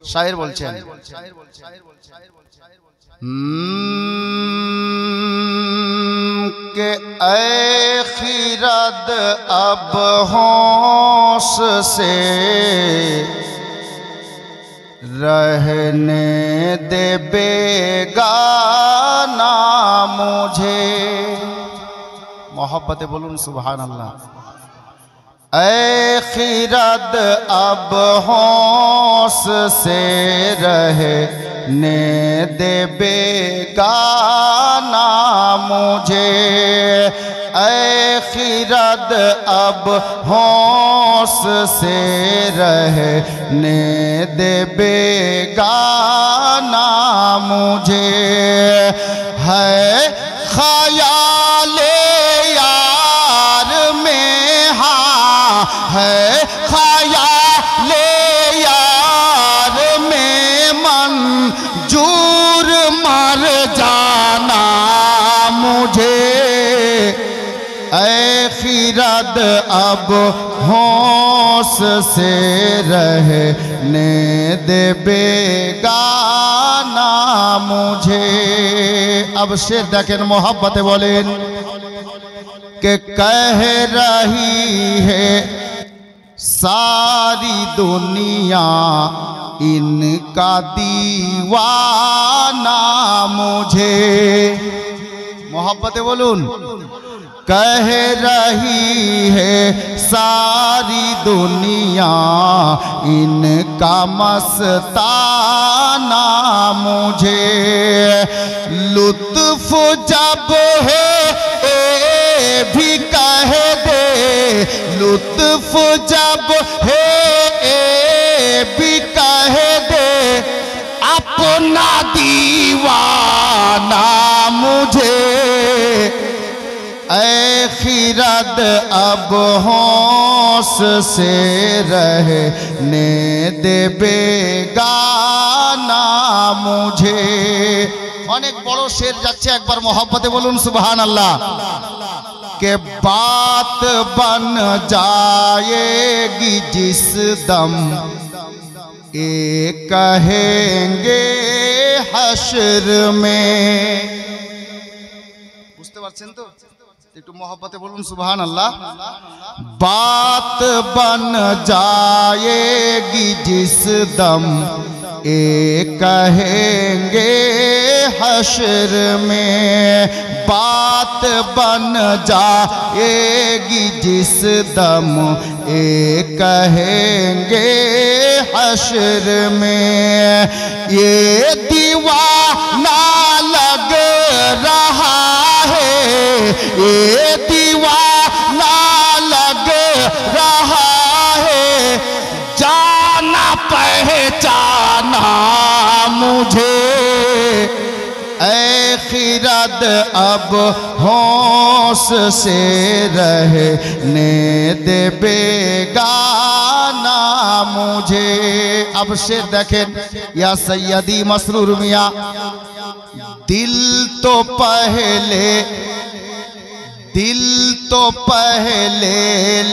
शायर बोलছেন के ऐ खिरद अब होश से रहने दे बेगाना मुझे। मोहब्बत बोलून सुभान अल्लाह। ऐ खिरद अब होश से रहने दे बेगाना मुझे। ऐ खिरद अब होश से रहने दे बेगाना मुझे। है ख़याले यार में हाँ है ख़याले यार में मंजूर मर जाना मुझे। ऐ खिरद अब होश से रहने दे बेगाना मुझे। अब शेर देखें मोहब्बत बोलें कि कह रही है सारी दुनिया इनका दीवाना मुझे। मोहब्बत बोलून कह रही है सारी दुनिया इनका मस्ताना मुझे। लुत्फ जब है भी कह दे लुत्फ जब है भी कह दे अपना दीवाना मुझे। ऐ खिरद अब होश से रहने दे बेगाना मुझे। अनेक बड़ो शेर जाच्छे एक बार मोहब्बते बोलून सुभान अल्लाह। के बात बन जाएगी जिस दम ये कहेंगे हश्र में। बुझते पारছেন তো একটু मोहब्बते बोलून सुभान अल्लाह। बात बन जाएगी जिस दम ये कहेंगे हश्र में। बात बन जाएगी जिस दम ये कहेंगे हश्र में। ये दीवाना लग रहा है ये दीवाना लग रहा है जाना पहचाना मुझे। ऐ खिरद अब होश से रहने दे बेगाना मुझे। अब शेर देखें या सैयदी मसरूर मियाँ। दिल तो पहले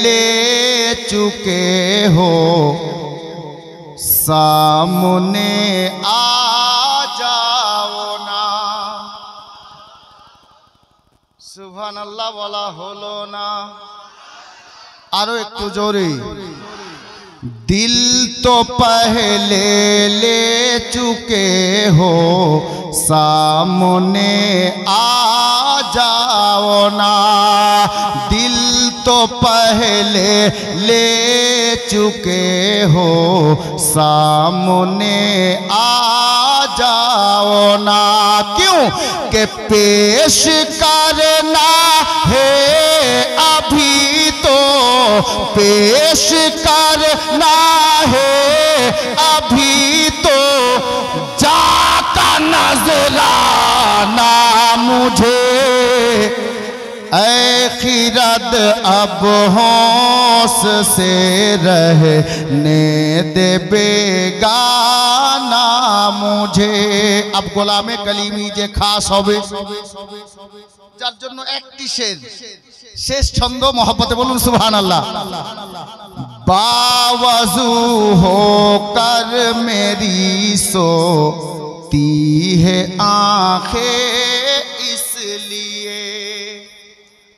ले चुके हो सामने आ जाओ ना। सुभान अल्लाह वाला होलो ना आरो एकटू जोरे। दिल तो पहले ले चुके हो सामने आ जाओ ना। दिल तो पहले ले चुके हो सामने आ जाओ ना। क्यों कि पेश करना है अभी तो पेश करना है अभी तो जाका नजराना मुझे। ऐ खिरद अब होश से रहने दे बेगाना मुझे। अब गोलामे कलीमी जे खास होबे যার জন্য একটি শেষ ছন্দ मोहब्बते बोलून सुभान अल्लाह। बावजू होकर मेरी सोती है आंखें इसलिए।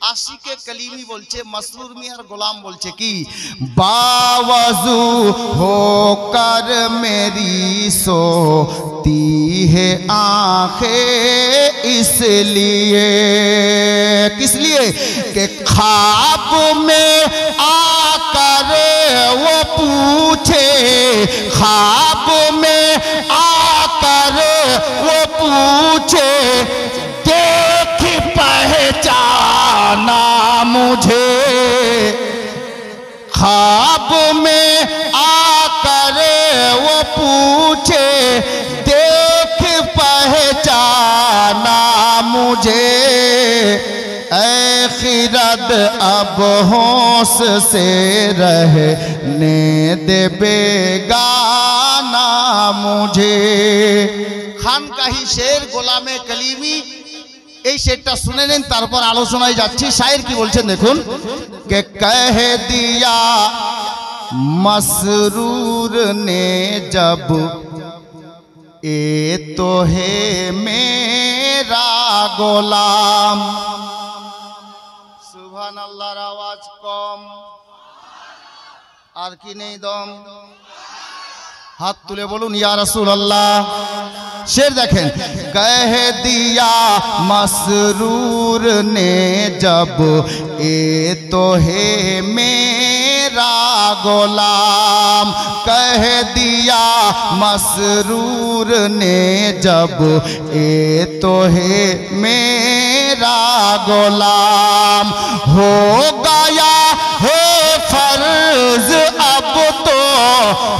आशिके कलीमी बोलছে, मसरूर मियार गोलाम बोलছে কি, बावजू होकर मेरी सोती है आंखें इसलिए। किस लिए? कि ख्वाब में आकर वो पूछे, ख्वाब में आकर वो पूछे, देख पहचाना मुझे। ख्वाब में आकर वो पूछे, देख पहचाना मुझे। ऐ खिरद अब होश से रहने दे बेगाना मुझे। খানকাহি শের গোলামে কলিমি, এই শেরটা শুনে নেন, তারপর আলোচনায় যাচ্ছি। শায়ের কি বলছেন দেখুন, কে কহ দিয়া मसरूर ने जब ए तो है मेरा गोलाम। सुभान अल्लाहर आवाज कम, আর কি নেই দম? हाथ तुले बोलून या रसूल अल्लाह। शेर देखें, कह दिया मसरूर ने जब ए तो है मेरा गोलाम। कह दिया मसरूर ने जब ए तो है मेरा गोलाम। हो गया है फर्ज अब तो,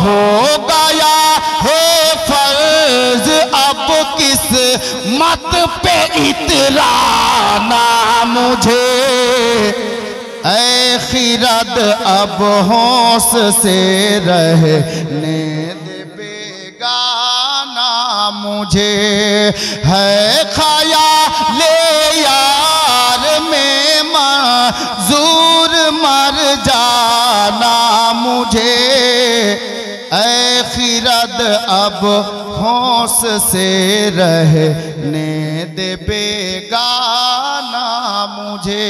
हो गया है फर्ज अब किस मत पे इतराना मुझे। ऐ खिरद अब होश से रहने दे बेगाना मुझे। है ख्याले यार में मंजूर मर जाना मुझे। ऐ खिरद अब होश से रहने दे बेगाना मुझे।